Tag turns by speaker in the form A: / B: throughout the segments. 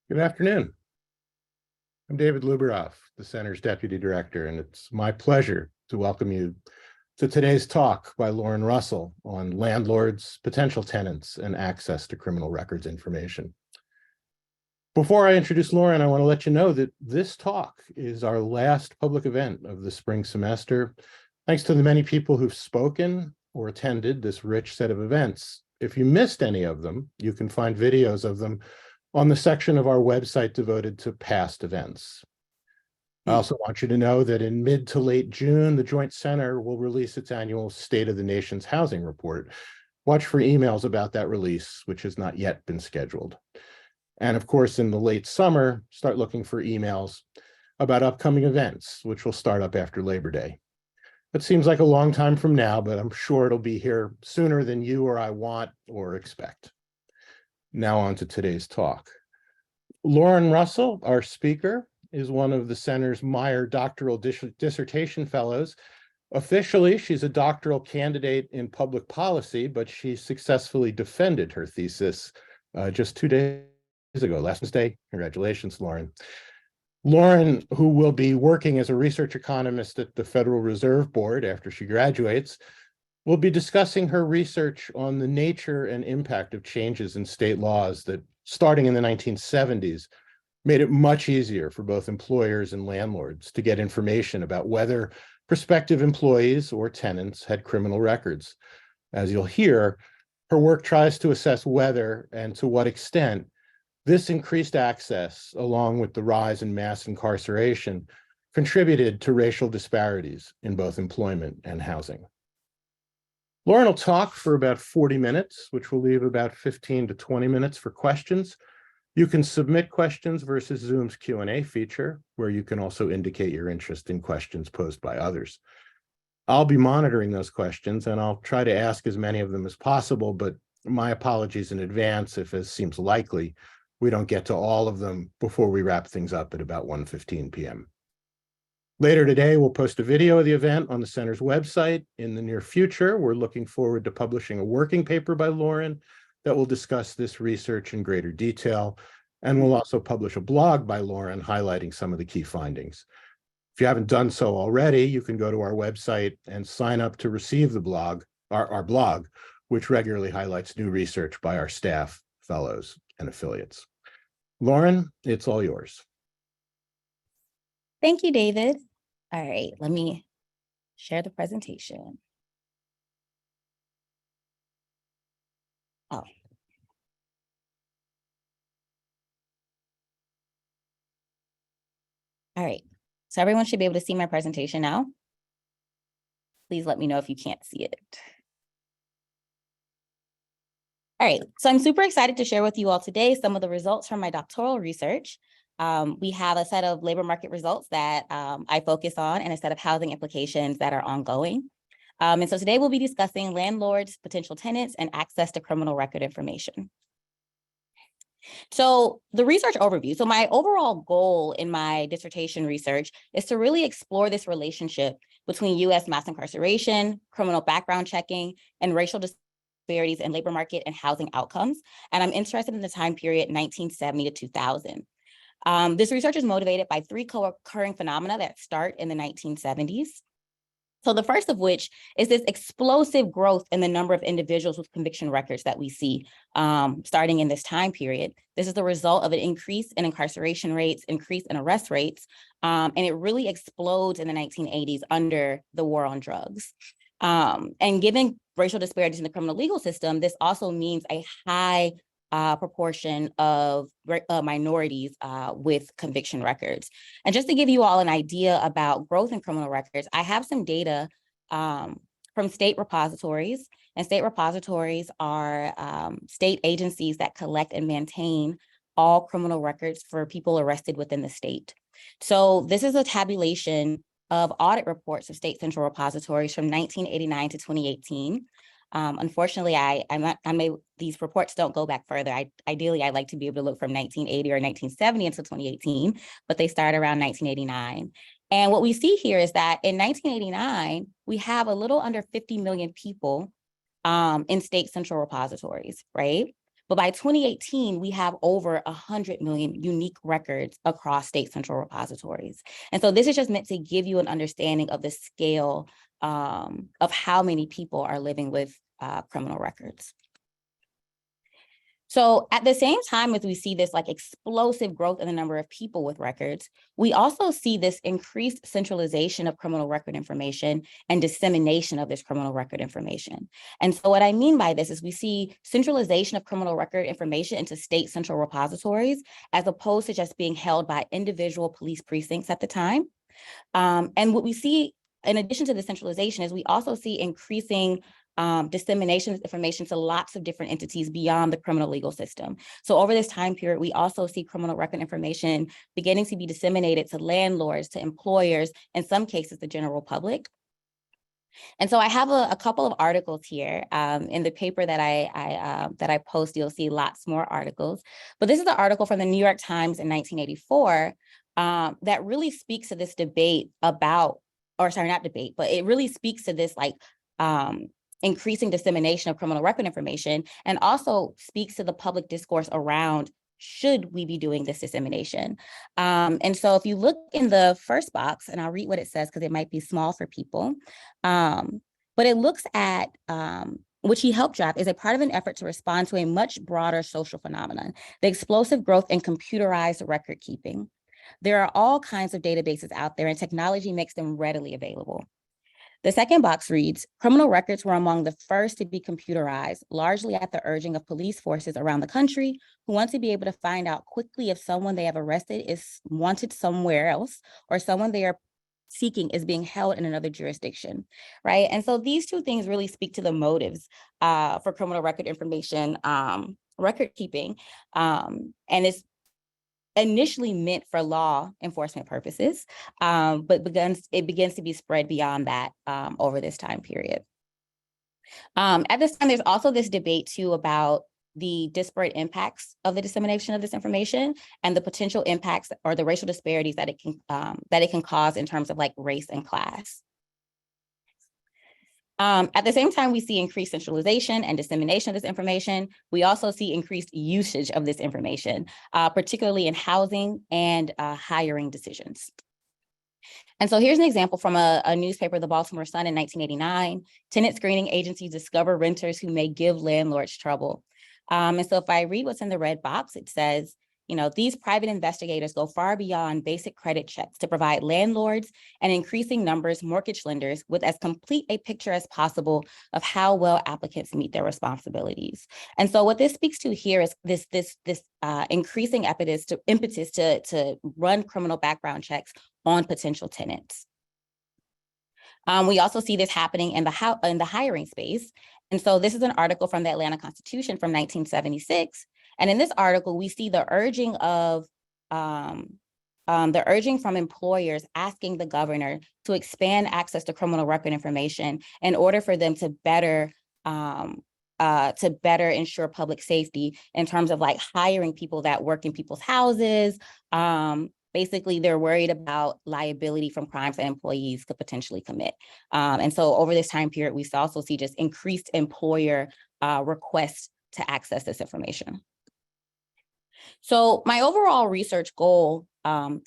A: Good afternoon. I'm David Luberoff, the Center's Deputy Director, and it's my pleasure to welcome you to today's talk by Lauren Russell on landlords, potential tenants, and access to criminal records information. Before I introduce Lauren, I want to let you know that this talk is our last public event of the spring semester. Thanks to the many people who've spoken or attended this rich set of events. If you missed any of them, you can find videos of them on the section of our website devoted to past events. I also want you to know that in mid to late June, the Joint Center will release its annual State of the Nation's Housing Report. Watch for emails about that release, which has not yet been scheduled. And of course, in the late summer, start looking for emails about upcoming events, which will start up after Labor Day. It seems like a long time from now, but I'm sure it'll be here sooner than you or I want or expect. Now on to today's talk. Lauren Russell, our speaker, is one of the Center's Meyer doctoral dissertation fellows. Officially, she's a doctoral candidate in public policy, but she successfully defended her thesis just 2 days ago, last Wednesday. Congratulations, Lauren. Lauren, who will be working as a research economist at the Federal Reserve Board after she graduates, will be discussing her research on the nature and impact of changes in state laws that, starting in the 1970s, made it much easier for both employers and landlords to get information about whether prospective employees or tenants had criminal records. As you'll hear, her work tries to assess whether and to what extent this increased access, along with the rise in mass incarceration, contributed to racial disparities in both employment and housing. Lauren will talk for about 40 minutes, which will leave about 15 to 20 minutes for questions. You can submit questions versus Zoom's Q&A feature, where you can also indicate your interest in questions posed by others. I'll be monitoring those questions, and I'll try to ask as many of them as possible, but my apologies in advance if, as seems likely, we don't get to all of them before we wrap things up at about 1:15 p.m. Later today, we'll post a video of the event on the Center's website. In the near future, we're looking forward to publishing a working paper by Lauren that will discuss this research in greater detail, and we'll also publish a blog by Lauren highlighting some of the key findings. If you haven't done so already, you can go to our website and sign up to receive the blog, our blog, which regularly highlights new research by our staff, fellows, and affiliates. Lauren, it's all yours.
B: Thank you, David. All right, let me share the presentation. Oh. All right, so everyone should be able to see my presentation now. Please let me know if you can't see it. All right, so I'm super excited to share with you all today some of the results from my doctoral research. We have a set of labor market results that I focus on and a set of housing implications that are ongoing. And so today we'll be discussing landlords, potential tenants, and access to criminal record information. So the research overview. So my overall goal in my dissertation research is to really explore this relationship between U.S. mass incarceration, criminal background checking, and racial disparities in labor market and housing outcomes. And I'm interested in the time period 1970 to 2000. This research is motivated by three co-occurring phenomena that start in the 1970s. So the first of which is this explosive growth in the number of individuals with conviction records that we see starting in this time period. This is the result of an increase in incarceration rates, increase in arrest rates, and it really explodes in the 1980s under the war on drugs. And given racial disparities in the criminal legal system, this also means a high proportion of minorities with conviction records. And just to give you all an idea about growth in criminal records, I have some data from state repositories, and state repositories are state agencies that collect and maintain all criminal records for people arrested within the state. So this is a tabulation of audit reports of state central repositories from 1989 to 2018. Unfortunately, these reports don't go back further. Ideally, I'd like to be able to look from 1980 or 1970 until 2018, but they start around 1989. And what we see here is that in 1989, we have a little under 50 million people in state central repositories, right? But by 2018, we have over 100 million unique records across state central repositories. And so this is just meant to give you an understanding of the scale of how many people are living with criminal records. So at the same time as we see this like explosive growth in the number of people with records, we also see this increased centralization of criminal record information and dissemination of this criminal record information. And so what I mean by this is we see centralization of criminal record information into state central repositories, as opposed to just being held by individual police precincts at the time. And what we see in addition to the centralization is we also see increasing dissemination of information to lots of different entities beyond the criminal legal system. So over this time period, we also see criminal record information beginning to be disseminated to landlords, to employers, in some cases, the general public. And so I have a couple of articles here in the paper that I post. You'll see lots more articles, but this is an article from the New York Times in 1984 that really speaks to this debate about, or sorry, not debate, but it really speaks to this like increasing dissemination of criminal record information, and also speaks to the public discourse around should we be doing this dissemination. And so if you look in the first box, and I'll read what it says because it might be small for people, but it looks at which he helped draft is a part of an effort to respond to a much broader social phenomenon, the explosive growth in computerized record keeping. There are all kinds of databases out there, and technology makes them readily available. The second box reads, criminal records were among the first to be computerized, largely at the urging of police forces around the country who want to be able to find out quickly if someone they have arrested is wanted somewhere else, or someone they are seeking is being held in another jurisdiction, right? And so these two things really speak to the motives for criminal record information, record keeping, and it's initially meant for law enforcement purposes, but it begins to be spread beyond that over this time period. At this time, there's also this debate too about the disparate impacts of the dissemination of this information and the potential impacts or the racial disparities that it can cause in terms of like race and class. At the same time, we see increased centralization and dissemination of this information. We also see increased usage of this information, particularly in housing and hiring decisions. And so here's an example from a newspaper, the Baltimore Sun in 1989. Tenant screening agencies discover renters who may give landlords trouble. And so if I read what's in the red box, it says, these private investigators go far beyond basic credit checks to provide landlords and increasing numbers mortgage lenders with as complete a picture as possible of how well applicants meet their responsibilities. And so what this speaks to here is this increasing impetus to run criminal background checks on potential tenants. We also see this happening in the hiring space. And so this is an article from the Atlanta Constitution from 1976. And in this article, we see the urging from employers asking the governor to expand access to criminal record information in order for them to better ensure public safety in terms of like hiring people that work in people's houses. Basically, they're worried about liability from crimes that employees could potentially commit. And so over this time period, we also see just increased employer requests to access this information. So my overall research goal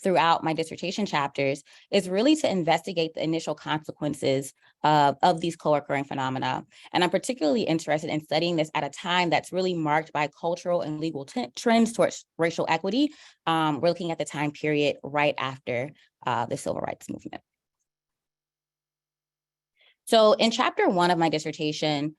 B: throughout my dissertation chapters is really to investigate the initial consequences of these co-occurring phenomena. And I'm particularly interested in studying this at a time that's really marked by cultural and legal trends towards racial equity. We're looking at the time period right after the Civil Rights Movement. So in chapter 1 of my dissertation,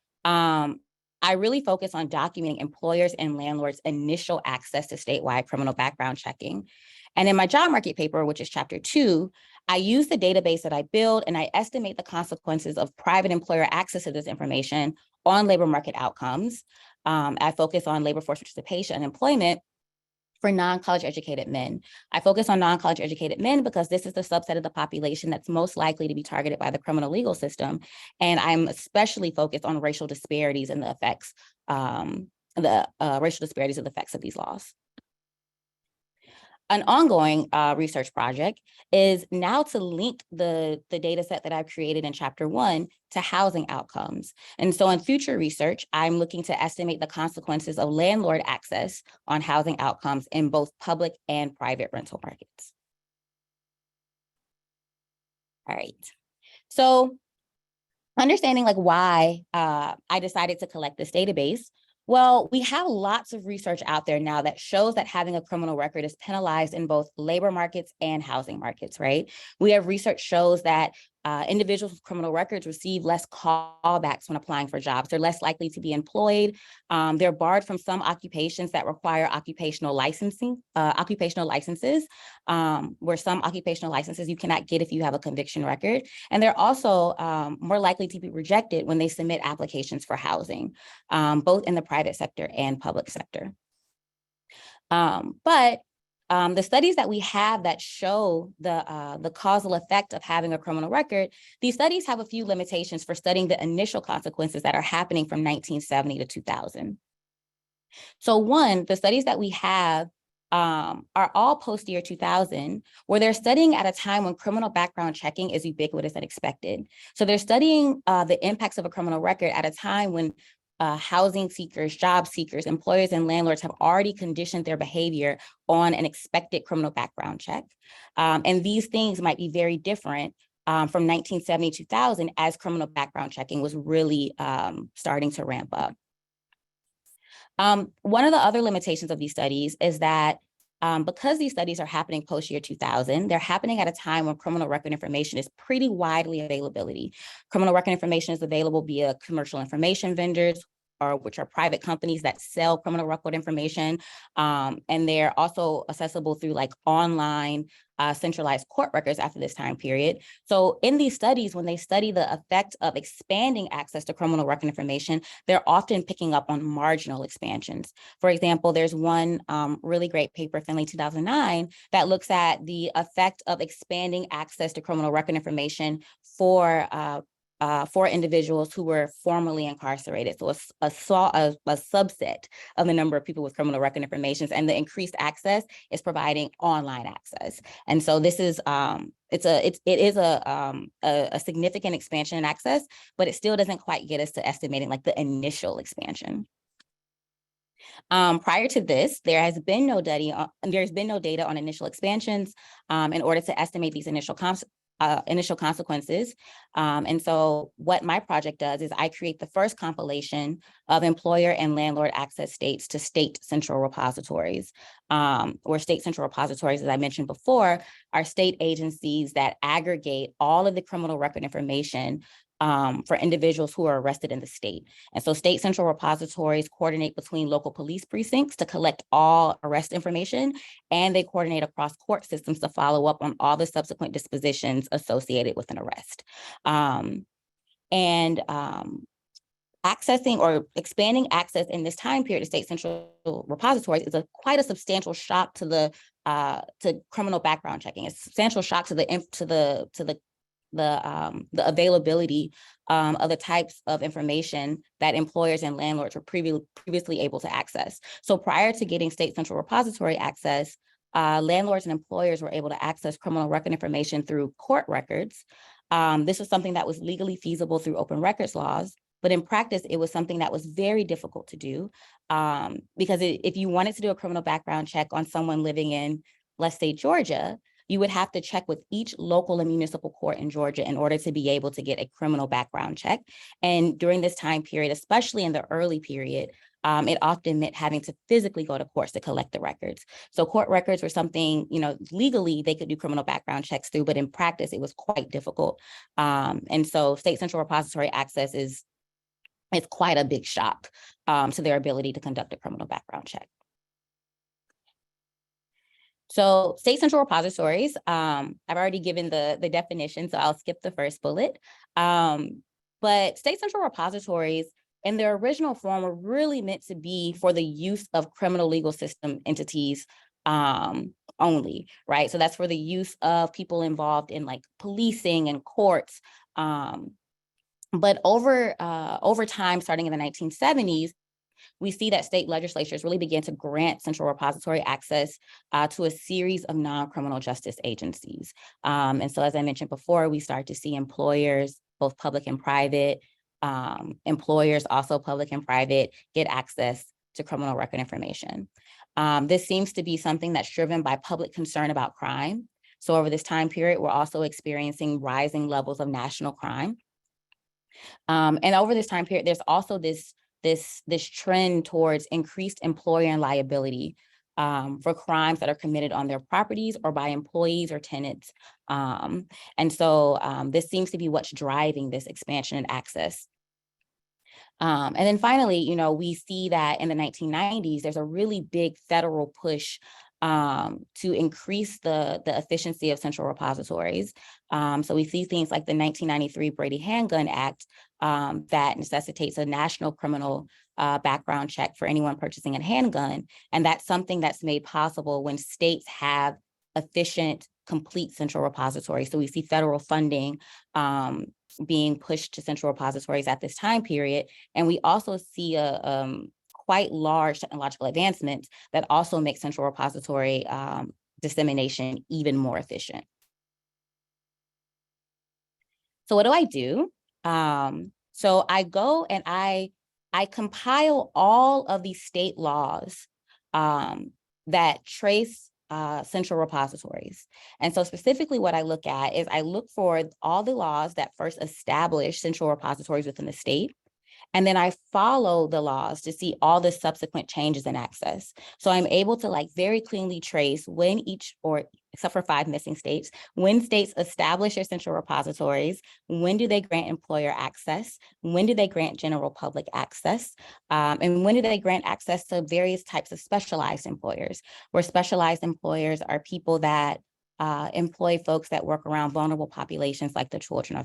B: I really focus on documenting employers and landlords' initial access to statewide criminal background checking. And in my job market paper, which is chapter 2, I use the database that I build and I estimate the consequences of private employer access to this information on labor market outcomes. I focus on labor force participation and employment for non-college educated men. I focus on non-college educated men because this is the subset of the population that's most likely to be targeted by the criminal legal system. And I'm especially focused on racial disparities and the effects, racial disparities of the effects of these laws. an ongoing research project is now to link the data set that I've created in chapter 1 to housing outcomes. And so in future research, I'm looking to estimate the consequences of landlord access on housing outcomes in both public and private rental markets. All right. So understanding like why I decided to collect this database. Well, we have lots of research out there now that shows that having a criminal record is penalized in both labor markets and housing markets, right? We have research shows that individuals with criminal records receive less callbacks when applying for jobs. They're less likely to be employed. They're barred from some occupations that require occupational licenses, where some occupational licenses you cannot get if you have a conviction record. And they're also more likely to be rejected when they submit applications for housing, both in the private sector and public sector. But the studies that we have that show the causal effect of having a criminal record, these studies have a few limitations for studying the initial consequences that are happening from 1970 to 2000. So one, the studies that we have are all post-year 2000, where they're studying at a time when criminal background checking is ubiquitous and expected. So they're studying the impacts of a criminal record at a time when housing seekers, job seekers, employers, and landlords have already conditioned their behavior on an expected criminal background check. And these things might be very different from 1970 to 2000 as criminal background checking was really starting to ramp up. One of the other limitations of these studies is that because these studies are happening post-year 2000, they're happening at a time when criminal record information is pretty widely availability. Criminal record information is available via commercial information vendors, or which are private companies that sell criminal record information. And they're also accessible through like online centralized court records after this time period. So in these studies, when they study the effect of expanding access to criminal record information, they're often picking up on marginal expansions. For example, there's one really great paper, Finley 2009, that looks at the effect of expanding access to criminal record information for individuals who were formerly incarcerated. So a subset of the number of people with criminal record information, and the increased access is providing online access. And so this is it is a significant expansion in access, but it still doesn't quite get us to estimating like the initial expansion. Prior to this, there's been no data on initial expansions in order to estimate these initial consequences. And so what my project does is I create the first compilation of employer and landlord access states to state central repositories, or state central repositories, as I mentioned before, are state agencies that aggregate all of the criminal record information for individuals who are arrested in the state. And so state central repositories coordinate between local police precincts to collect all arrest information, and they coordinate across court systems to follow up on all the subsequent dispositions associated with an arrest. Accessing or expanding access in this time period to state central repositories is quite a substantial shock to the to criminal background checking. It's a substantial shock to the availability of the types of information that employers and landlords were previously able to access. So prior to getting state central repository access, landlords and employers were able to access criminal record information through court records. This was something that was legally feasible through open records laws, but in practice, it was something that was very difficult to do because if you wanted to do a criminal background check on someone living in, let's say, Georgia, you would have to check with each local and municipal court in Georgia in order to be able to get a criminal background check. And during this time period, especially in the early period, it often meant having to physically go to courts to collect the records. So court records were something, legally they could do criminal background checks through, but in practice, it was quite difficult. And so state central repository access is quite a big shock to their ability to conduct a criminal background check. So state central repositories, I've already given the definition, so I'll skip the first bullet. But state central repositories in their original form were really meant to be for the use of criminal legal system entities only, right? So that's for the use of people involved in like policing and courts. But over time, starting in the 1970s, we see that state legislatures really began to grant central repository access to a series of non-criminal justice agencies. And so, as I mentioned before, we start to see employers, both public and private, employers, also public and private, get access to criminal record information. This seems to be something that's driven by public concern about crime. So over this time period, we're also experiencing rising levels of national crime. And over this time period, there's also this trend towards increased employer and liability for crimes that are committed on their properties or by employees or tenants. And so this seems to be what's driving this expansion and access. And then finally, we see that in the 1990s, there's a really big federal push to increase the efficiency of central repositories. So we see things like the 1993 Brady Handgun Act that necessitates a national criminal background check for anyone purchasing a handgun. And that's something that's made possible when states have efficient, complete central repositories. So we see federal funding being pushed to central repositories at this time period. And we also see a quite large technological advancements that also make central repository dissemination even more efficient. So what do I do? So I go and I compile all of these state laws that trace central repositories. And so specifically what I look at is I look for all the laws that first establish central repositories within the state. And then I follow the laws to see all the subsequent changes in access. So I'm able to very cleanly trace when each, or except for 5 missing states, when states establish their central repositories, when do they grant employer access, when do they grant general public access, and when do they grant access to various types of specialized employers, where specialized employers are people that employ folks that work around vulnerable populations like the children or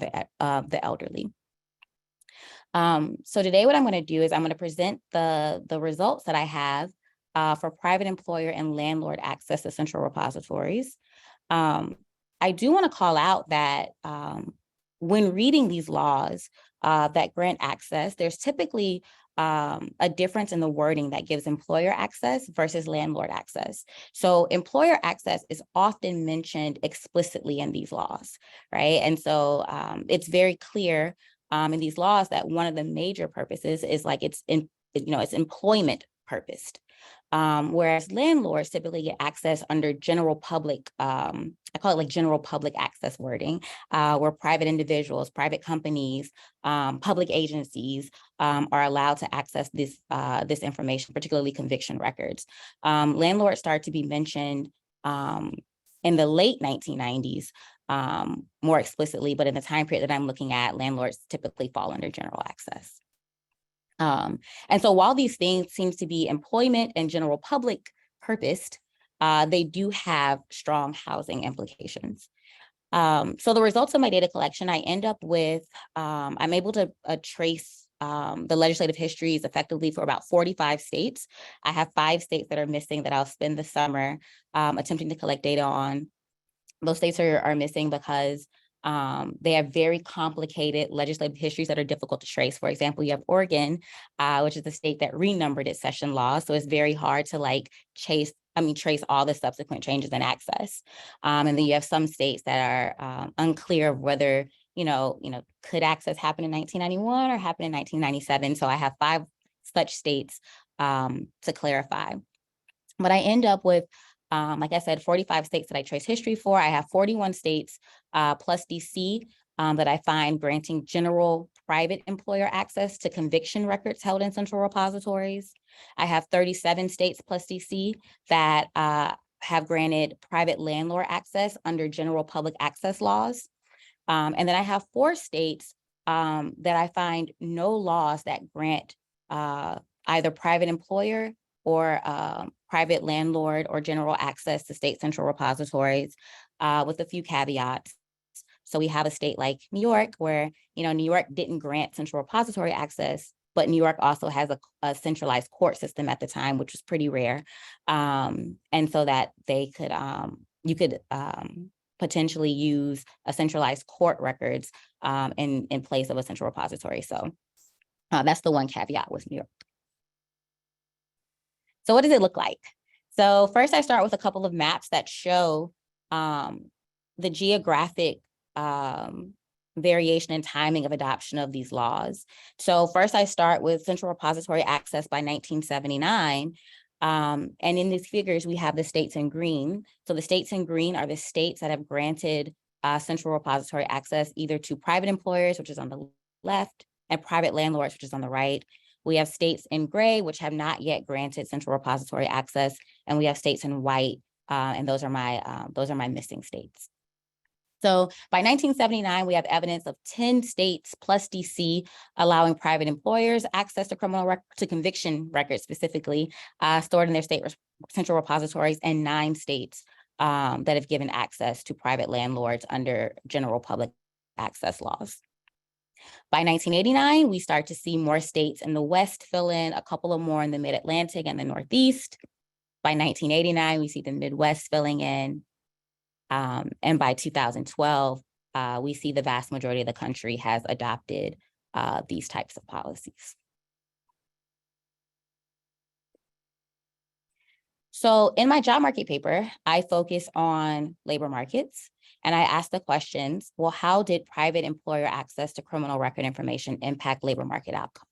B: the elderly. So today what I'm going to do is I'm going to present the results that I have for private employer and landlord access to central repositories. I do want to call out that when reading these laws that grant access, there's typically a difference in the wording that gives employer access versus landlord access. So employer access is often mentioned explicitly in these laws, right? And so it's very clear in these laws that one of the major purposes is it's employment purposed. Whereas landlords typically get access under general public, I call it general public access wording, where private individuals, private companies, public agencies are allowed to access this information, particularly conviction records. Landlords start to be mentioned in the late 1990s, more explicitly, but in the time period that I'm looking at, landlords typically fall under general access. And so while these things seem to be employment and general public purposed, they do have strong housing implications. So the results of my data collection, I end up with, I'm able to trace the legislative histories effectively for about 45 states. I have 5 states that are missing that I'll spend the summer attempting to collect data on. Those states are missing because they have very complicated legislative histories that are difficult to trace. For example, you have Oregon, which is the state that renumbered its session law. So it's very hard to trace all the subsequent changes in access. And then you have some states that are unclear of whether, could access happen in 1991 or happen in 1997. So I have 5 such states to clarify. But I end up with, like I said, 45 states that I trace history for. I have 41 states plus DC that I find granting general private employer access to conviction records held in central repositories. I have 37 states plus DC that have granted private landlord access under general public access laws. And then I have 4 states that I find no laws that grant either private employer or private landlord or general access to state central repositories with a few caveats. So we have a state like New York where, New York didn't grant central repository access, but New York also has a centralized court system at the time, which was pretty rare. And so that they could, you could potentially use a centralized court records in place of a central repository. So that's the one caveat with New York. So what does it look like? So first I start with a couple of maps that show the geographic variation and timing of adoption of these laws. So first I start with central repository access by 1979. And in these figures, we have the states in green. So the states in green are the states that have granted central repository access either to private employers, which is on the left, and private landlords, which is on the right. We have states in gray, which have not yet granted central repository access, and we have states in white, and those are my missing states. So by 1979, we have evidence of 10 states plus DC allowing private employers access to to conviction records specifically stored in their state central repositories, and 9 states that have given access to private landlords under general public access laws. By 1989, we start to see more states in the West fill in, a couple of more in the Mid-Atlantic and the Northeast. By 1989, we see the Midwest filling in. And by 2012, we see the vast majority of the country has adopted these types of policies. So in my job market paper, I focus on labor markets, and I ask the questions, well, how did private employer access to criminal record information impact labor market outcomes?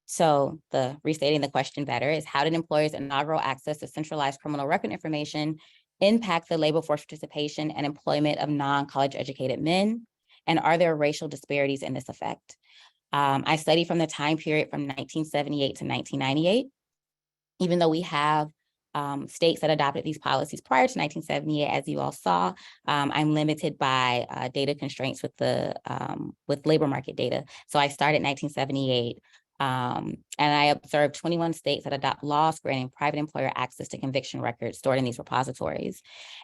B: So restating the question better is, how did employers' inaugural access to centralized criminal record information impact the labor force participation and employment of non-college educated men? And are there racial disparities in this effect? I study from the time period from 1978 to 1998. Even though we have states that adopted these policies prior to 1978, as you all saw, I'm limited by data constraints with labor market data. So I started in 1978. And I observed 21 states that adopt laws granting private employer access to conviction records stored in these repositories.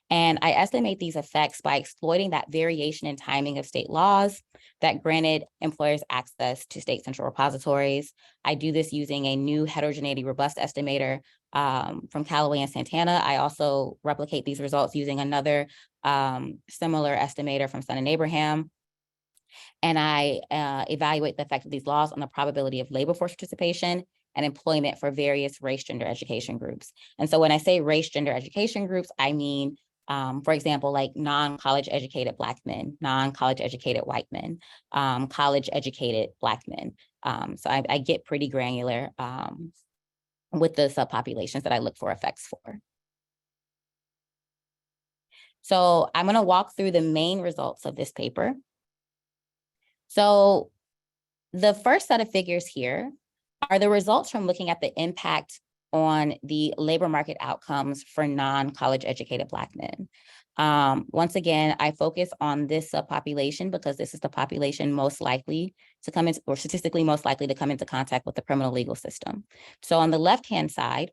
B: And I estimate these effects by exploiting that variation in timing of state laws that granted employers access to state central repositories. I do this using a new heterogeneity robust estimator from Callaway and Santana. I also replicate these results using another similar estimator from Sun and Abraham. And I evaluate the effect of these laws on the probability of labor force participation and employment for various race, gender, education groups. And so when I say race, gender, education groups, I mean, for example, like non-college educated Black men, non-college educated white men, college educated Black men. So I get pretty granular with the subpopulations that I look for effects for. So I'm going to walk through the main results of this paper. So the first set of figures here are the results from looking at the impact on the labor market outcomes for non-college educated Black men. Once again, I focus on this subpopulation because this is the population most likely to come into, or statistically most likely to come into contact with the criminal legal system. So on the left-hand side,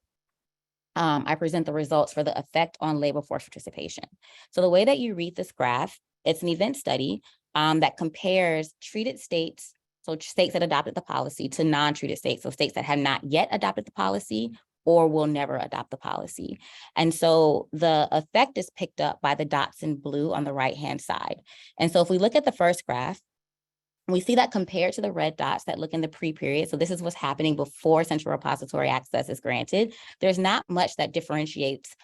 B: I present the results for the effect on labor force participation. So the way that you read this graph, it's an event study that compares treated states, so states that adopted the policy, to non-treated states, so states that have not yet adopted the policy or will never adopt the policy. And so the effect is picked up by the dots in blue on the right-hand side. And so if we look at the first graph, we see that compared to the red dots that look in the pre-period, so this is what's happening before central repository access is granted, there's not much that differentiates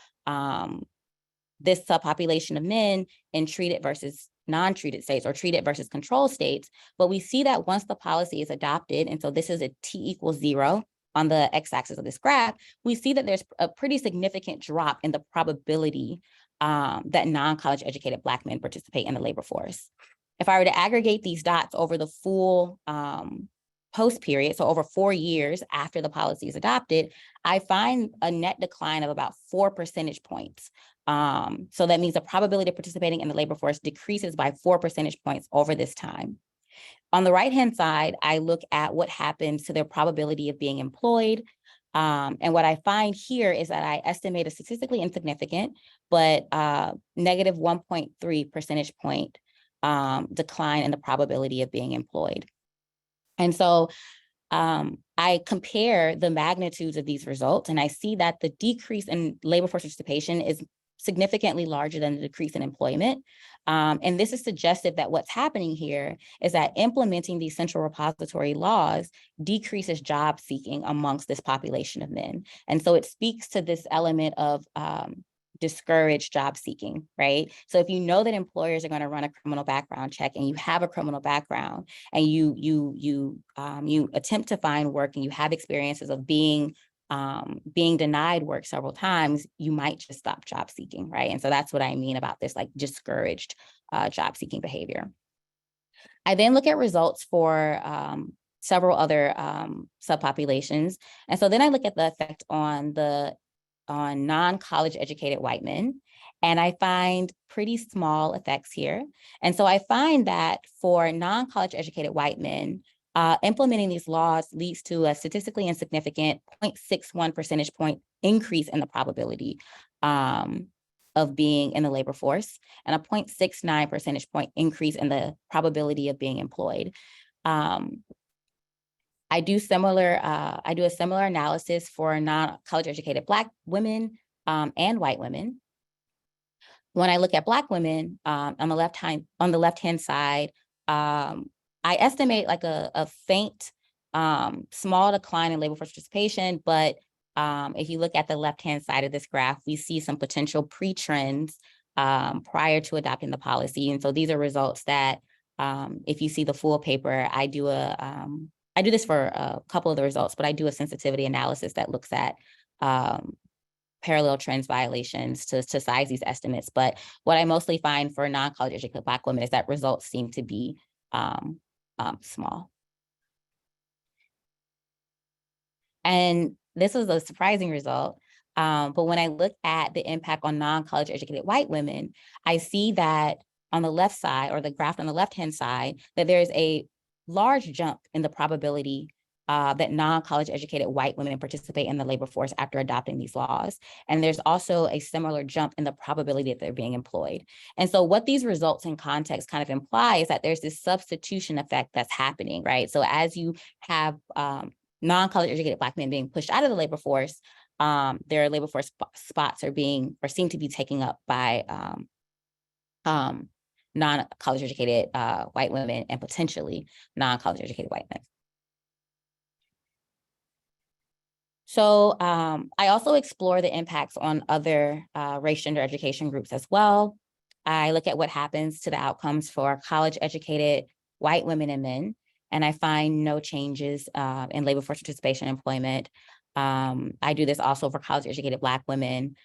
B: this subpopulation of men in treated versus non-treated states or treated versus control states. But we see that once the policy is adopted, and so this is a t=0 on the x-axis of this graph, we see that there's a pretty significant drop in the probability that non-college educated Black men participate in the labor force. If I were to aggregate these dots over the full post period, so over 4 years after the policy is adopted, I find a net decline of about 4 percentage points. So that means the probability of participating in the labor force decreases by 4 percentage points over this time. On the right-hand side, I look at what happens to their probability of being employed. And what I find here is that I estimate a statistically insignificant, but negative 1.3 percentage point decline in the probability of being employed. And so I compare the magnitudes of these results, and I see that the decrease in labor force participation is significantly larger than the decrease in employment. And this is suggestive that what's happening here is that implementing these central repository laws decreases job seeking amongst this population of men. And so it speaks to this element of discourage job seeking, right? So if you know that employers are going to run a criminal background check and you have a criminal background and you attempt to find work and you have experiences of being denied work several times, you might just stop job seeking, right? And so that's what I mean about this like discouraged job seeking behavior. I then look at results for several other subpopulations. And so then I look at the effect on non-college educated white men. And I find pretty small effects here. And so I find that for non-college educated white men, implementing these laws leads to a statistically insignificant 0.61 percentage point increase in the probability of being in the labor force and a 0.69 percentage point increase in the probability of being employed. I do a similar analysis for non-college educated Black women and white women. When I look at Black women on the left-hand side, I estimate like a faint, small decline in labor force participation, but if you look at the left-hand side of this graph, we see some potential pre-trends prior to adopting the policy. And so these are results that, if you see the full paper, I do this for a couple of the results, but I do a sensitivity analysis that looks at parallel trends violations to size these estimates. But what I mostly find for non-college educated Black women is that results seem to be small. And this was a surprising result. But when I look at the impact on non-college educated white women, I see that on the left side, or the graph on the left-hand side, that there's a large jump in the probability that non-college educated white women participate in the labor force after adopting these laws. And there's also a similar jump in the probability that they're being employed. And so what these results in context kind of imply is that there's this substitution effect that's happening, right? So as you have non-college educated Black men being pushed out of the labor force, their labor force spots are seem to be taken up by non-college educated white women and potentially non-college educated white men. So I also explore the impacts on other race, gender, education groups as well. I look at what happens to the outcomes for college educated white women and men, and I find no changes in labor force participation and employment. I do this also for college educated Black women,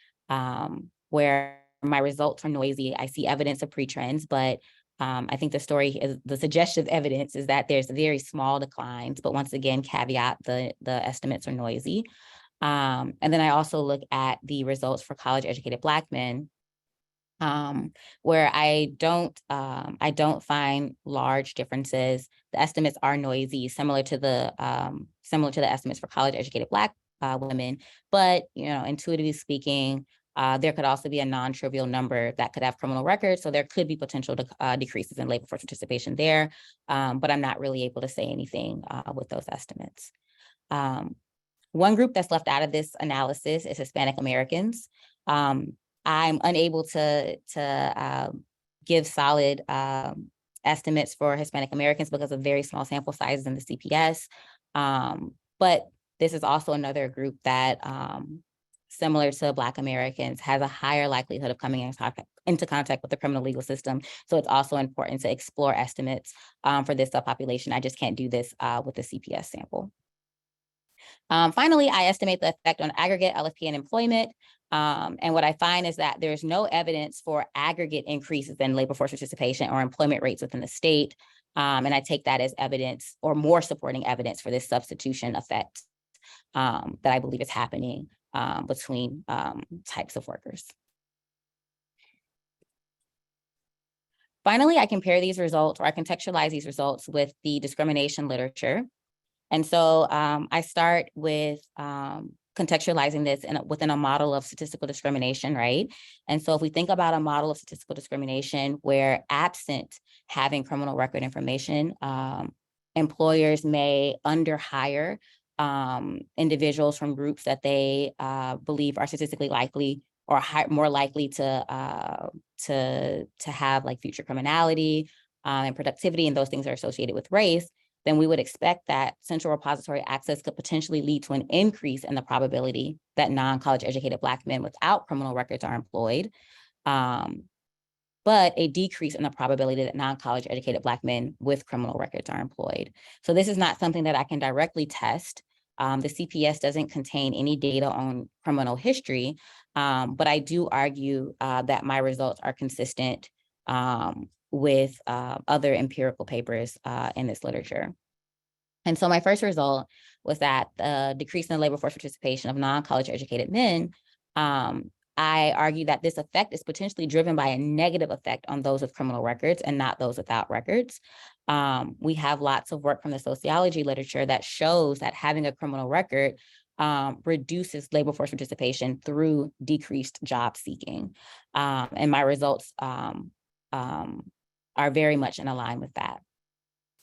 B: where my results are noisy. I see evidence of pre-trends, but I think the suggestive evidence is that there's very small declines, but once again, caveat, the estimates are noisy. And then I also look at the results for college educated Black men, where I don't find large differences. The estimates are noisy, similar to the estimates for college educated Black women, but intuitively speaking, there could also be a non-trivial number that could have criminal records. So there could be potential decreases in labor force participation there, but I'm not really able to say anything with those estimates. One group that's left out of this analysis is Hispanic Americans. I'm unable to give solid estimates for Hispanic Americans because of very small sample sizes in the CPS. But this is also another group that, similar to Black Americans, has a higher likelihood of coming into contact with the criminal legal system. So it's also important to explore estimates for this subpopulation. I just can't do this with the CPS sample. Finally, I estimate the effect on aggregate LFP and employment. And what I find is that there's no evidence for aggregate increases in labor force participation or employment rates within the state. And I take that as evidence or more supporting evidence for this substitution effect that I believe is happening between types of workers. Finally, I compare these results, or I contextualize these results with the discrimination literature. And so I start with contextualizing this within a model of statistical discrimination, right? And so if we think about a model of statistical discrimination where, absent having criminal record information, employers may underhire individuals from groups that they believe are statistically likely or more likely to have like future criminality and productivity, and those things are associated with race, then we would expect that central repository access could potentially lead to an increase in the probability that non-college educated Black men without criminal records are employed, but a decrease in the probability that non-college educated Black men with criminal records are employed. So this is not something that I can directly test. The CPS doesn't contain any data on criminal history, but I do argue that my results are consistent with other empirical papers in this literature. And so my first result was that the decrease in the labor force participation of non-college educated men, I argue that this effect is potentially driven by a negative effect on those with criminal records and not those without records. We have lots of work from the sociology literature that shows that having a criminal record reduces labor force participation through decreased job seeking. And my results are very much in line with that.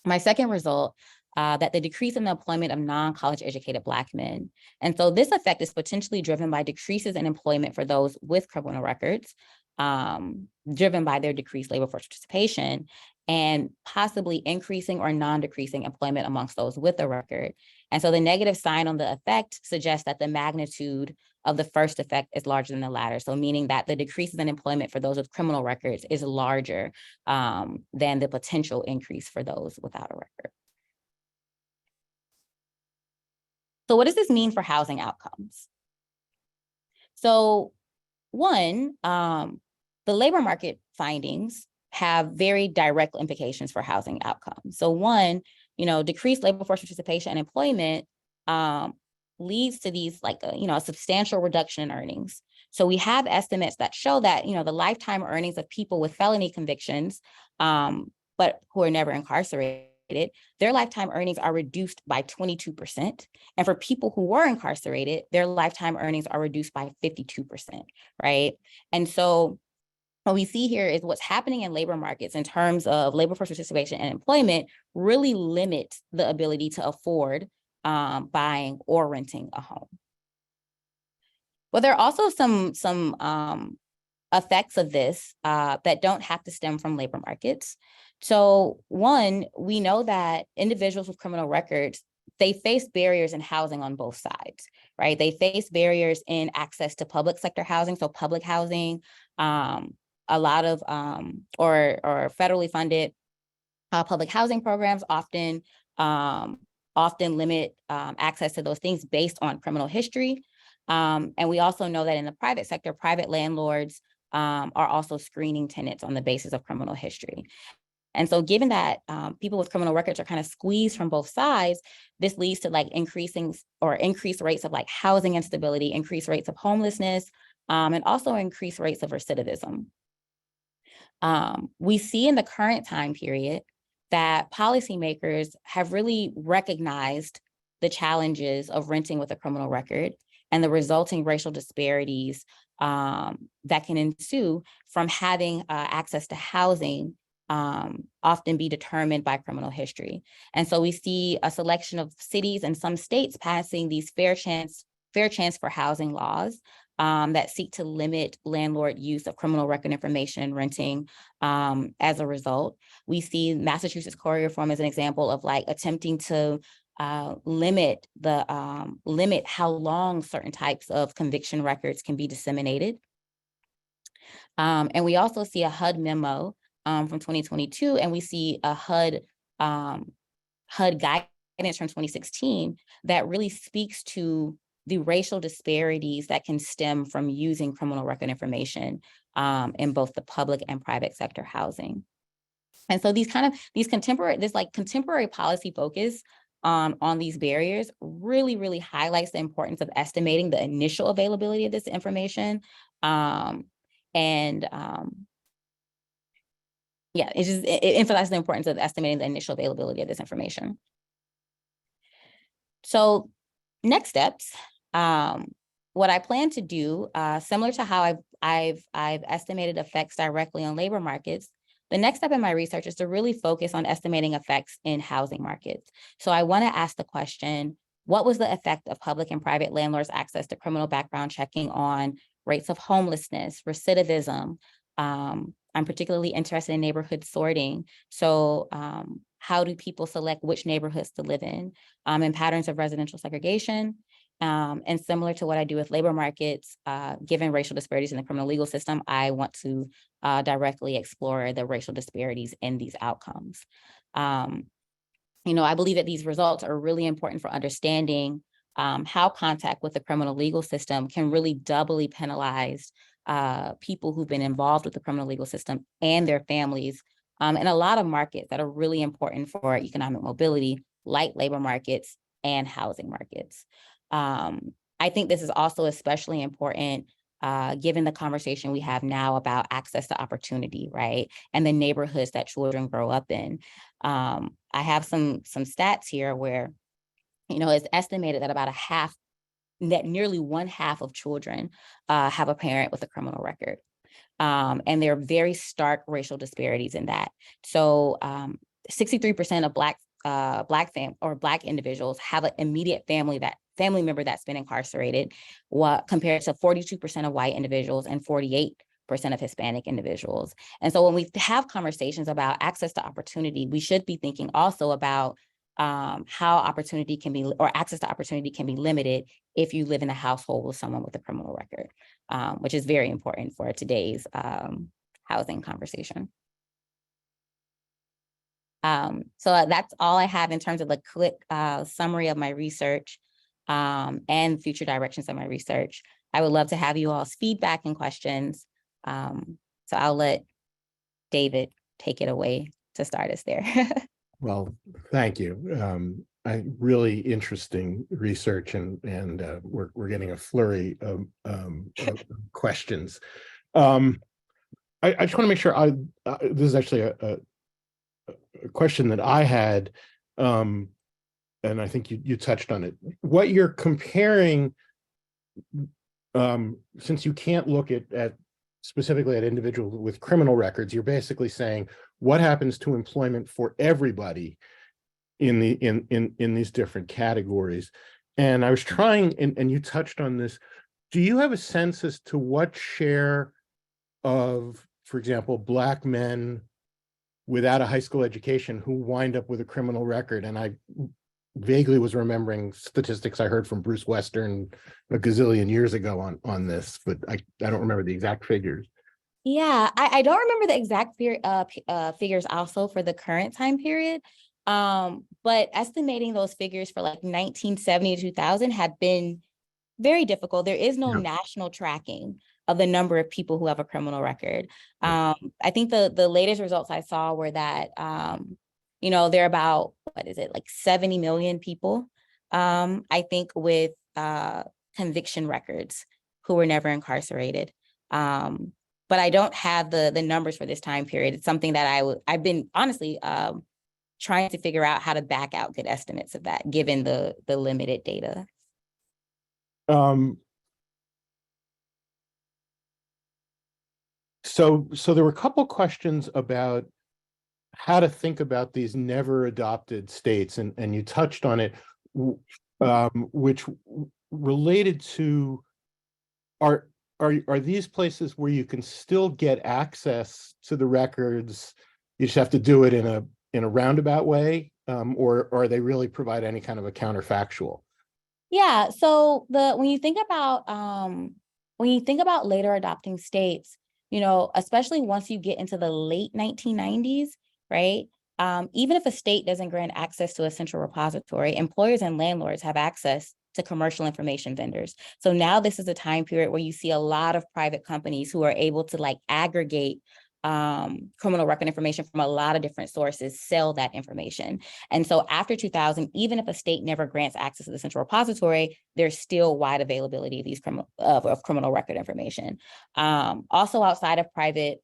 B: My second result, that the decrease in the employment of non-college educated Black men. And so this effect is potentially driven by decreases in employment for those with criminal records, driven by their decreased labor force participation, and possibly increasing or non-decreasing employment amongst those with a record. And so the negative sign on the effect suggests that the magnitude of the first effect is larger than the latter. So meaning that the decreases in employment for those with criminal records is larger than the potential increase for those without a record. So what does this mean for housing outcomes? So one, the labor market findings have very direct implications for housing outcomes. So one, decreased labor force participation and employment leads to these a substantial reduction in earnings. So we have estimates that show that, the lifetime earnings of people with felony convictions, but who are never incarcerated, their lifetime earnings are reduced by 22%. And for people who were incarcerated, their lifetime earnings are reduced by 52%, right? And so what we see here is what's happening in labor markets in terms of labor force participation and employment really limit the ability to afford buying or renting a home. But there are also some effects of this that don't have to stem from labor markets. So one, we know that individuals with criminal records, they face barriers in housing on both sides, right? They face barriers in access to public sector housing, so public housing, a lot of or federally funded public housing programs often limit access to those things based on criminal history. And we also know that in the private sector, private landlords are also screening tenants on the basis of criminal history. And so given that people with criminal records are kind of squeezed from both sides, this leads to increased rates of housing instability, increased rates of homelessness, and also increased rates of recidivism. We see in the current time period that policymakers have really recognized the challenges of renting with a criminal record and the resulting racial disparities that can ensue from having access to housing often be determined by criminal history. And so we see a selection of cities and some states passing these fair chance for housing laws that seek to limit landlord use of criminal record information and renting. As a result, we see Massachusetts Courier Reform as an example of attempting to limit how long certain types of conviction records can be disseminated. And we also see a HUD memo from 2022, and we see a HUD guidance from 2016 that really speaks to the racial disparities that can stem from using criminal record information in both the public and private sector housing. And so contemporary policy focus on these barriers really highlights the importance of estimating the initial availability of this information. It emphasizes the importance of estimating the initial availability of this information. So next steps, what I plan to do, similar to how I've estimated effects directly on labor markets, the next step in my research is to really focus on estimating effects in housing markets. So I want to ask the question, what was the effect of public and private landlords' access to criminal background checking on rates of homelessness, recidivism. I'm particularly interested in neighborhood sorting. So how do people select which neighborhoods to live in, and patterns of residential segregation. And similar to what I do with labor markets, given racial disparities in the criminal legal system, I want to directly explore the racial disparities in these outcomes. I believe that these results are really important for understanding how contact with the criminal legal system can really doubly penalize people who've been involved with the criminal legal system and their families in a lot of markets that are really important for economic mobility, like labor markets and housing markets. I think this is also especially important given the conversation we have now about access to opportunity, right? And the neighborhoods that children grow up in. I have some stats here where, it's estimated that that nearly 1/2 of children have a parent with a criminal record. And there are very stark racial disparities in that. So 63% of Black individuals have an immediate family member that's been incarcerated, compared to 42% of white individuals and 48% of Hispanic individuals. And so when we have conversations about access to opportunity, we should be thinking also about how opportunity can be, or access to opportunity can be limited if you live in a household with someone with a criminal record, which is very important for today's housing conversation. So that's all I have in terms of a quick summary of my research and future directions of my research. I would love to have you all's feedback and questions. So I'll let David take it away to start us there.
A: Well, thank you. Really interesting research, and we're getting a flurry of questions. I just want to make sure this is actually a question that I had, and I think you touched on it. What you're comparing, since you can't look at specifically at individuals with criminal records, you're basically saying what happens to employment for everybody in these different categories. And I was trying, and you touched on this. Do you have a sense as to what share of, for example, Black men without a high school education who wind up with a criminal record? And I vaguely was remembering statistics I heard from Bruce Western a gazillion years ago on this, but I don't remember the exact figures.
B: Yeah, I don't remember the exact figures also for the current time period, but estimating those figures for like 1970 to 2000 have been very difficult. There is no national tracking of the number of people who have a criminal record. I think the latest results I saw were that, there are about, 70 million people, I think, with conviction records who were never incarcerated. But I don't have the numbers for this time period. It's something that I've been honestly trying to figure out how to back out good estimates of that, given the limited data.
A: So there were a couple questions about how to think about these never adopted states, and you touched on it, which related to are these places where you can still get access to the records? You just have to do it in a roundabout way, or they really provide any kind of a counterfactual?
B: Yeah. So when you think about later adopting states, especially once you get into the late 1990s, right? Even if a state doesn't grant access to a central repository, employers and landlords have access to commercial information vendors. So now this is a time period where you see a lot of private companies who are able to aggregate criminal record information from a lot of different sources, sell that information. And so after 2000, even if a state never grants access to the central repository, there's still wide availability of these criminal record information. Also outside of private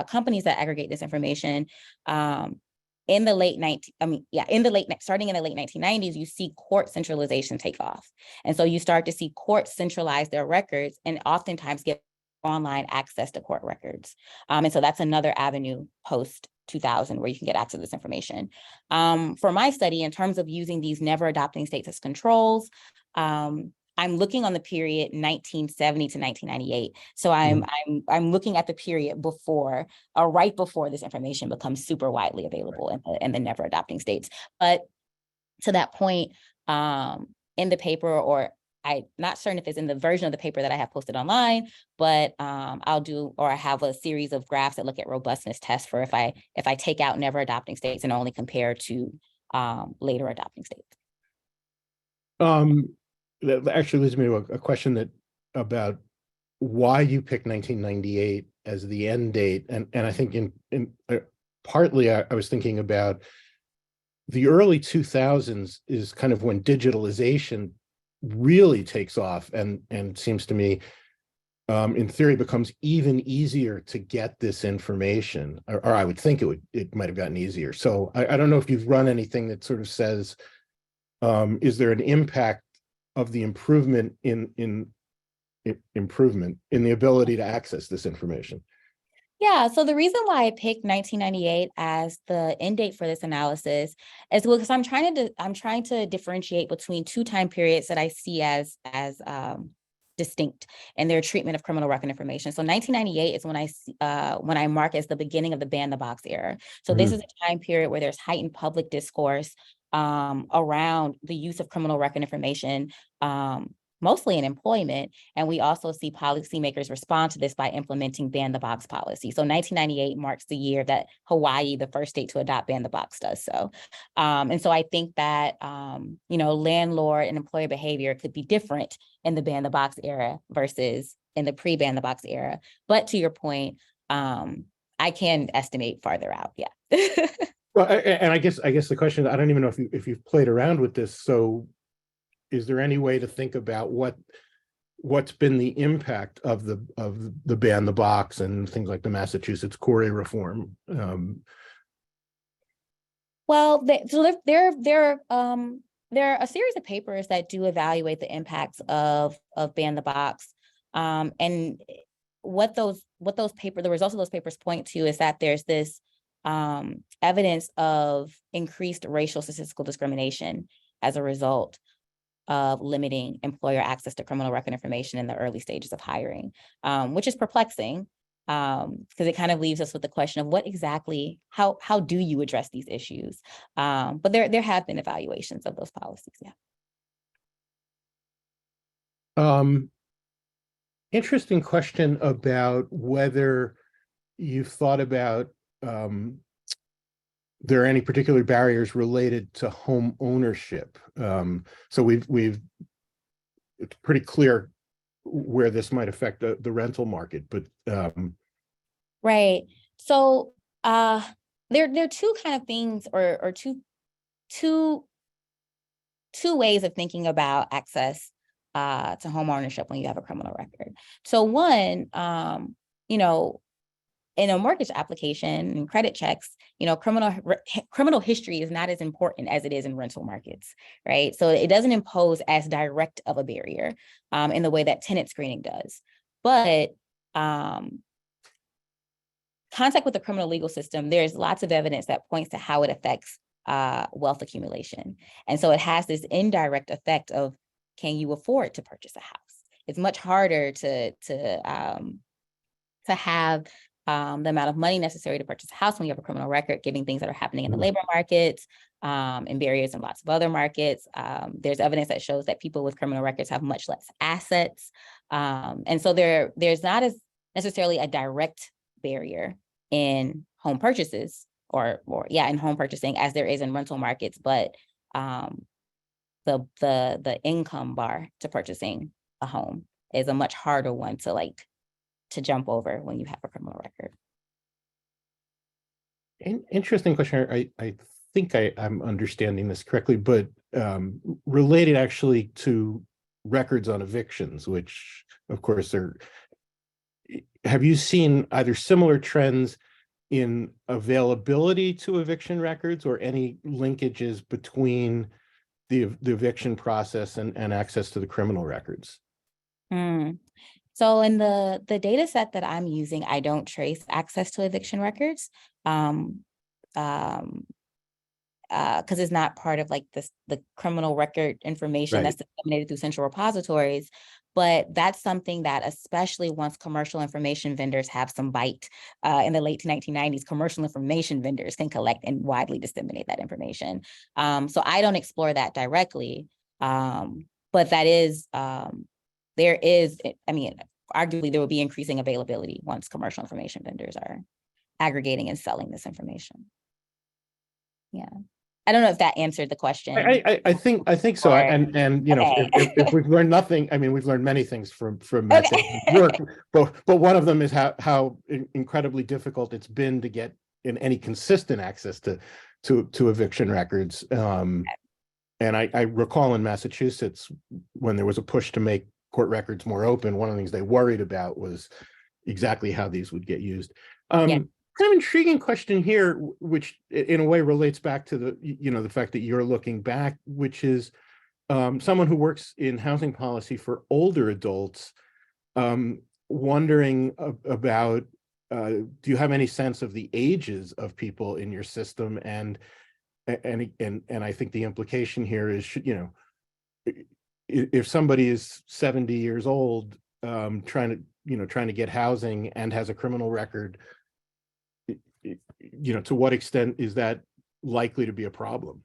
B: companies that aggregate this information, starting in the late 1990s, you see court centralization take off. And so you start to see courts centralize their records and oftentimes get online access to court records. And so that's another avenue post 2000 where you can get access to this information. For my study, in terms of using these never adopting states as controls, I'm looking on the period 1970 to 1998. So I'm looking at the period before or right before this information becomes super widely available in the never adopting states. But to that point, in the paper, or I'm not certain if it's in the version of the paper that I have posted online, but I have a series of graphs that look at robustness tests for if I take out never adopting states and only compare to later adopting states.
A: That actually leads me to a question about why you picked 1998 as the end date, and I think partly I was thinking about the early 2000s is kind of when digitalization really takes off, and seems to me, in theory, becomes even easier to get this information, or I would think it might have gotten easier. So I don't know if you've run anything that sort of says, is there an impact of the improvement in the ability to access this information?
B: Yeah, so the reason why I picked 1998 as the end date for this analysis is because I'm trying to differentiate between two time periods that I see as distinct in their treatment of criminal record information. So 1998 is when I mark as the beginning of the ban the box era. So this is a time period where there's heightened public discourse around the use of criminal record information, mostly in employment. And we also see policymakers respond to this by implementing ban the box policy. So 1998 marks the year that Hawaii, the first state to adopt ban the box, does so. And so I think that, landlord and employer behavior could be different in the ban the box era versus in the pre-ban the box era. But to your point, I can estimate farther out. Yeah.
A: Well, and I guess the question, I don't even know if you've played around with this. So is there any way to think about what's been the impact of the ban the box and things like the Massachusetts Quarry reform?
B: Well, there are a series of papers that do evaluate the impacts of ban the box, and what the results of those papers point to is that there's this evidence of increased racial statistical discrimination as a result of limiting employer access to criminal record information in the early stages of hiring, which is perplexing, because it kind of leaves us with the question of what exactly, how do you address these issues? But there have been evaluations of those policies, yeah.
A: Interesting question about whether you've thought about there are any particular barriers related to home ownership. So it's pretty clear where this might affect the rental market, but
B: right. So there are two kind of things, or two ways of thinking about access to home ownership when you have a criminal record. So one, in a mortgage application and credit checks, criminal history is not as important as it is in rental markets, right? So it doesn't impose as direct of a barrier in the way that tenant screening does. But contact with the criminal legal system, there's lots of evidence that points to how it affects wealth accumulation. And so it has this indirect effect of, can you afford to purchase a house? It's much harder to have the amount of money necessary to purchase a house when you have a criminal record, given things that are happening in the labor markets, and barriers in lots of other markets. There's evidence that shows that people with criminal records have much less assets. And so there's not as necessarily a direct barrier in home purchases in home purchasing as there is in rental markets, but the income bar to purchasing a home is a much harder one to jump over when you have a criminal record.
A: Interesting question. I think I'm understanding this correctly, but related actually to records on evictions, which of course have you seen either similar trends in availability to eviction records or any linkages between the eviction process and access to the criminal records?
B: So in the data set that I'm using, I don't trace access to eviction records. because it's not part of like the criminal record information
A: Right.
B: that's disseminated through central repositories. But that's something that, especially once commercial information vendors have some bite in the late 1990s, commercial information vendors can collect and widely disseminate that information. So I don't explore that directly, but that is, there is, I mean, arguably there will be increasing availability once commercial information vendors are aggregating and selling this information. Yeah. I don't know if that answered the question.
A: I think so.
B: Or,
A: And you know,
B: okay.
A: if we've learned nothing, I mean, we've learned many things from Matt
B: Okay.
A: Davis's work, but one of them is how incredibly difficult it's been to get in any consistent access to eviction records. And I recall in Massachusetts when there was a push to make court records more open, one of the things they worried about was exactly how these would get used.
B: Yeah.
A: Kind of intriguing question here, which in a way relates back to the fact that you're looking back, which is someone who works in housing policy for older adults, wondering about, do you have any sense of the ages of people in your system? And I think the implication here is, if somebody is 70 years old, trying to get housing and has a criminal record, to what extent is that likely to be a problem?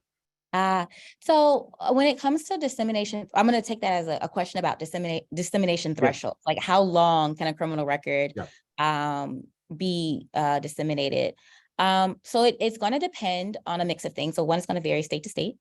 B: So when it comes to dissemination, I'm going to take that as a question about dissemination threshold. Like how long can a criminal record be disseminated? So it's going to depend on a mix of things. So one is going to vary state to state.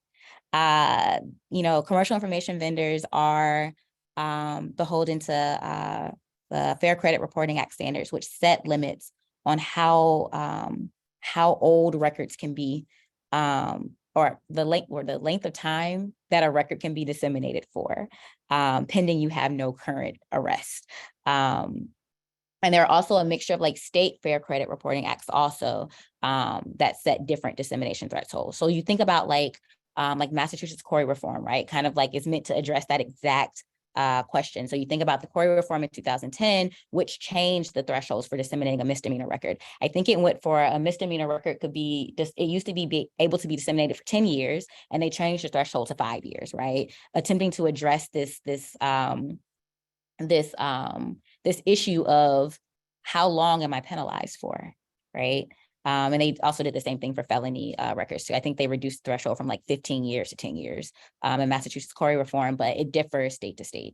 B: Commercial information vendors are beholden to the Fair Credit Reporting Act standards, which set limits on how old records can be, or the length of time that a record can be disseminated for, pending you have no current arrest. And there are also a mixture of like state Fair Credit Reporting Acts also that set different dissemination thresholds. So you think about like Massachusetts Quarry Reform, right? Kind of like is meant to address that exact question. So you think about the Quarry Reform in 2010, which changed the thresholds for disseminating a misdemeanor record. I think it went for a misdemeanor record it used to be able to be disseminated for 10 years, and they changed the threshold to 5 years, right? Attempting to address this issue of how long am I penalized for, right? And they also did the same thing for felony records too. I think they reduced the threshold from like 15 years to 10 years in Massachusetts Quarry Reform, but it differs state to state.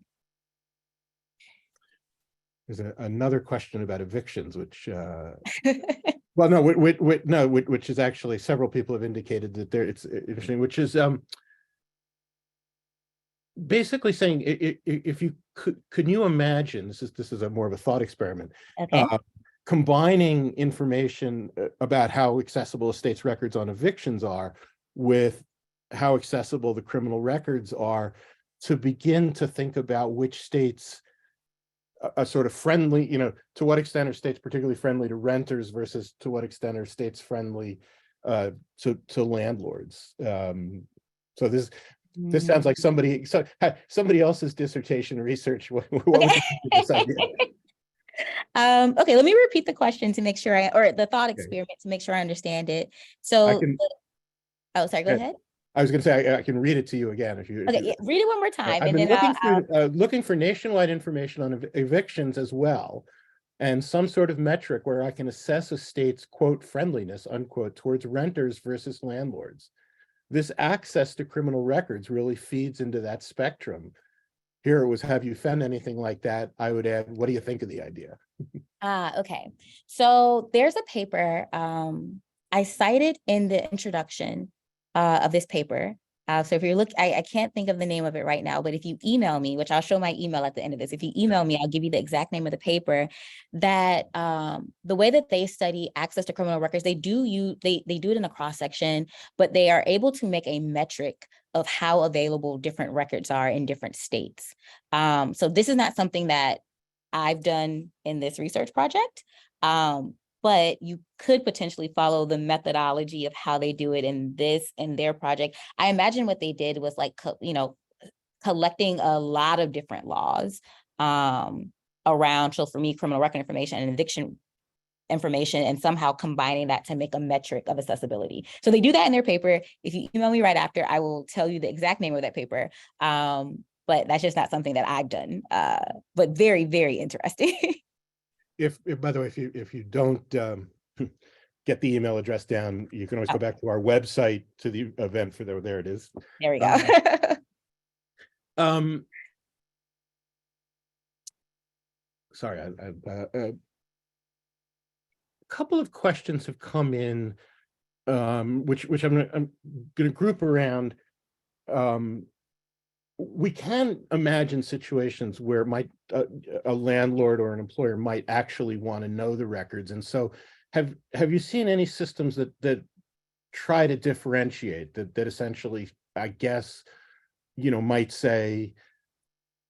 A: There's another question about evictions, which, well, no, which is actually several people have indicated that it's interesting, which is basically saying, if you could you imagine, this is a more of a thought experiment,
B: Okay.
A: Combining information about how accessible a state's records on evictions are with how accessible the criminal records are, to begin to think about which states are sort of friendly, to what extent are states particularly friendly to renters versus to what extent are states friendly to landlords. So this sounds like somebody else's dissertation research. What was this idea?
B: Okay, let me repeat the question to make sure or the thought experiment to make sure I understand it. So, oh, sorry, go ahead.
A: I was going to say, I can read it to you again if you.
B: Okay, read it one more time.
A: I've been looking for nationwide information on evictions as well, and some sort of metric where I can assess a state's quote friendliness unquote towards renters versus landlords. This access to criminal records really feeds into that spectrum. Here it was, have you found anything like that? I would add, what do you think of the idea?
B: Okay. So there's a paper I cited in the introduction of this paper. So if you're I can't think of the name of it right now, but if you email me, which I'll show my email at the end of this, if you email me, I'll give you the exact name of the paper. That the way that they study access to criminal records, they do it in a cross section, but they are able to make a metric of how available different records are in different states. So this is not something that I've done in this research project, but you could potentially follow the methodology of how they do it in their project. I imagine what they did was like, collecting a lot of different laws around, so for me, criminal record information and information and somehow combining that to make a metric of accessibility. So they do that in their paper. If you email me right after, I will tell you the exact name of that paper. But that's just not something that I've done. But very, very interesting.
A: If by the way, if you don't get the email address down, you can always go back to our website to the event for there it is.
B: There we go.
A: Sorry, a couple of questions have come in, which I'm going to group around. We can imagine situations where a landlord or an employer might actually want to know the records, and so have you seen any systems that try to differentiate that essentially, I guess, might say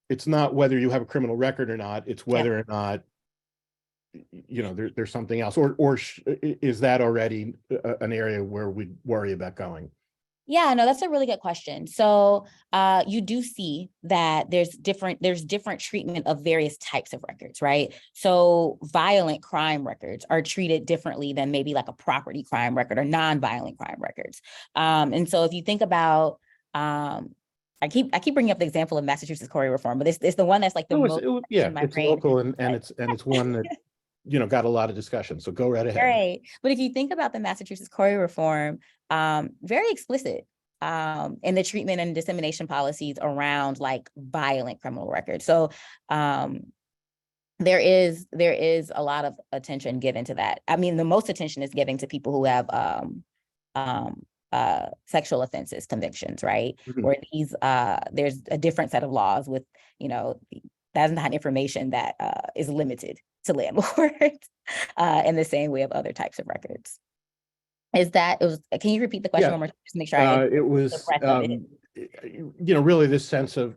A: it's not whether you have a criminal record or not, it's whether or not there's something else, or is that already an area where we worry about going?
B: Yeah, no, that's a really good question. So you do see that there's different treatment of various types of records, right? So violent crime records are treated differently than maybe like a property crime record or non-violent crime records. And so if you think about, I keep bringing up the example of Massachusetts Quarry Reform, but it's the one that's like the most in my
A: it's
B: brain.
A: local and it's one that got a lot of discussion. So go right ahead.
B: Right. But if you think about the Massachusetts Quarry Reform, very explicit in the treatment and dissemination policies around like violent criminal records. So there is a lot of attention given to that. I mean, the most attention is given to people who have sexual offenses convictions, right?
A: Mhm.
B: Where these there's a different set of laws with, that's not information that is limited to landlords in the same way of other types of records. Can you repeat the question one more time just to make sure
A: it was really this sense of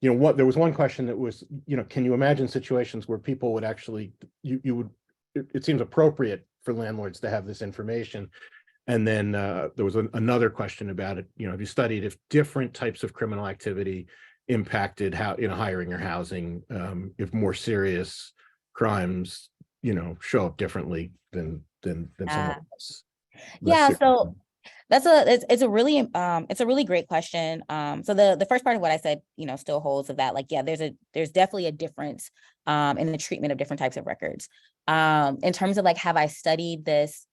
A: what there was one question that was, can you imagine situations where people would actually it seems appropriate for landlords to have this information. And then there was another question about it. Have you studied if different types of criminal activity impacted how hiring or housing, if more serious crimes show up differently than someone else?
B: Yeah, so it's a really great question. So the first part of what I said, still holds of that. Like, yeah, there's definitely a difference in the treatment of different types of records. In terms of like, have I studied this?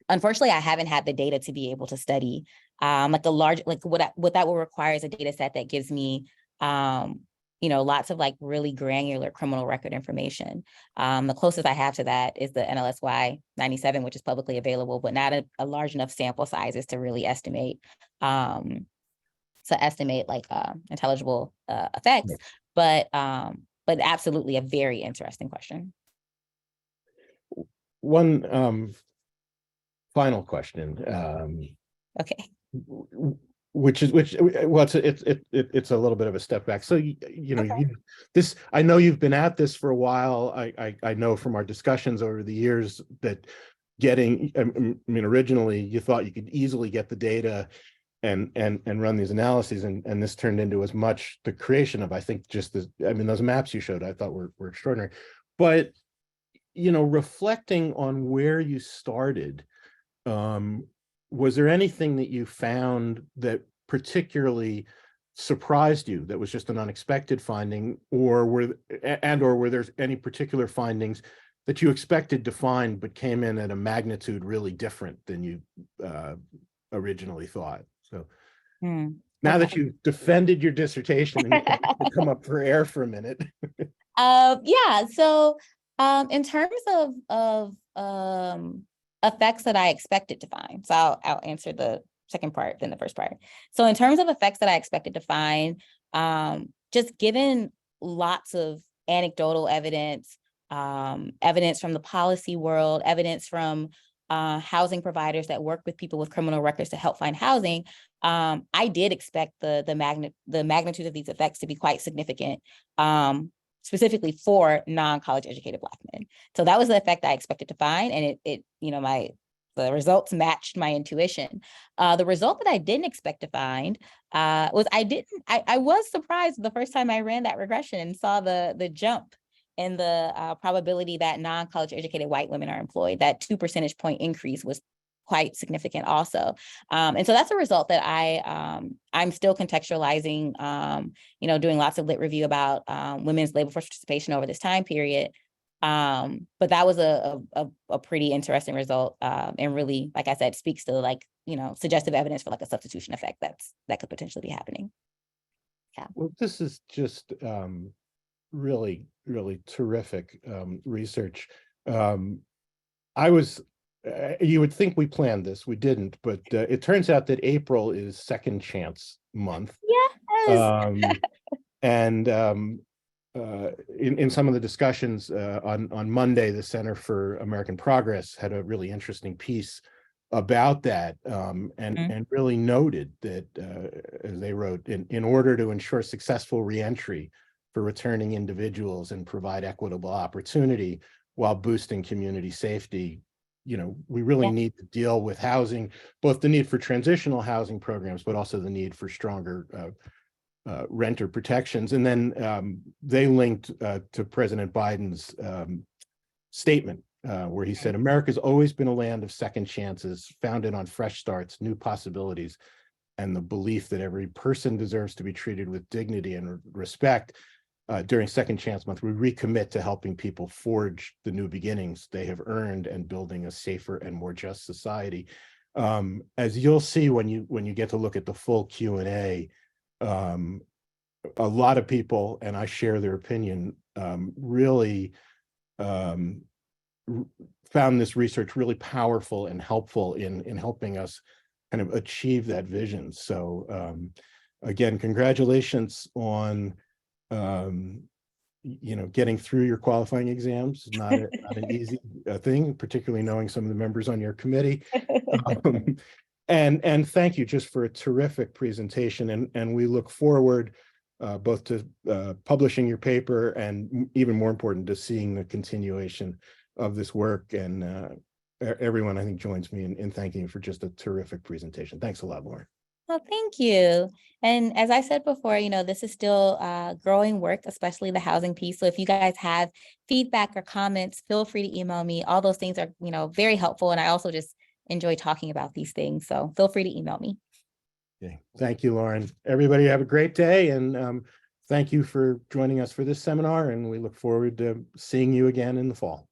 B: Unfortunately, I haven't had the data to be able to study what that will require is a data set that gives me lots of like really granular criminal record information. The closest I have to that is the NLSY 97, which is publicly available, but not a large enough sample sizes to really estimate like intelligible effects. But absolutely a very interesting question.
A: One final question.
B: Okay.
A: It's a little bit of a step back. So this, I know you've been at this for a while. I know from our discussions over the years that originally you thought you could easily get the data and run these analyses, and this turned into as much the creation of, I think, just this. Those maps you showed I thought were extraordinary, but reflecting on where you started, was there anything that you found that particularly surprised you, that was just an unexpected finding, or were there any particular findings that you expected to find but came in at a magnitude really different than you originally thought? So now that you've defended your dissertation and you can come up for air for a minute.
B: Yeah. So in terms of effects that I expected to find. So I'll answer the second part, then the first part. So in terms of effects that I expected to find, just given lots of anecdotal evidence, evidence from the policy world, evidence from housing providers that work with people with criminal records to help find housing, I did expect the magnitude of these effects to be quite significant, specifically for non-college educated Black men. So that was the effect I expected to find, and the results matched my intuition. The result that I didn't expect to find was I was surprised the first time I ran that regression and saw the jump in the probability that non-college educated white women are employed. That 2 percentage point increase was quite significant also. And so that's a result that I'm still contextualizing, doing lots of lit review about women's labor force participation over this time period. But that was a pretty interesting result, and really, like I said, speaks to like, suggestive evidence for like a substitution effect that could potentially be happening. Yeah.
A: Well, this is just really, really terrific research. I was, you would think we planned this, we didn't, but it turns out that April is Second Chance Month.
B: Yes.
A: And in some of the discussions on Monday, the Center for American Progress had a really interesting piece about that, and really noted that, as they wrote, in order to ensure successful reentry for returning individuals and provide equitable opportunity while boosting community safety, we really need to deal with housing, both the need for transitional housing programs, but also the need for stronger renter protections. And then they linked to President Biden's statement, where he said, America's always been a land of second chances, founded on fresh starts, new possibilities, and the belief that every person deserves to be treated with dignity and respect. During Second Chance Month, we recommit to helping people forge the new beginnings they have earned and building a safer and more just society. As you'll see when you get to look at the full Q&A, a lot of people, and I share their opinion, really found this research really powerful and helpful in helping us kind of achieve that vision. So again, congratulations on getting through your qualifying exams. Not an easy thing, particularly knowing some of the members on your committee. And thank you just for a terrific presentation. And we look forward both to publishing your paper and, even more important, to seeing the continuation of this work. And everyone, I think, joins me in thanking you for just a terrific presentation. Thanks a lot, Lauren.
B: Well, thank you. And as I said before, this is still growing work, especially the housing piece. So if you guys have feedback or comments, feel free to email me. All those things are, very helpful. And I also just enjoy talking about these things. So feel free to email me.
A: Okay. Thank you, Lauren. Everybody have a great day. And thank you for joining us for this seminar. And we look forward to seeing you again in the fall.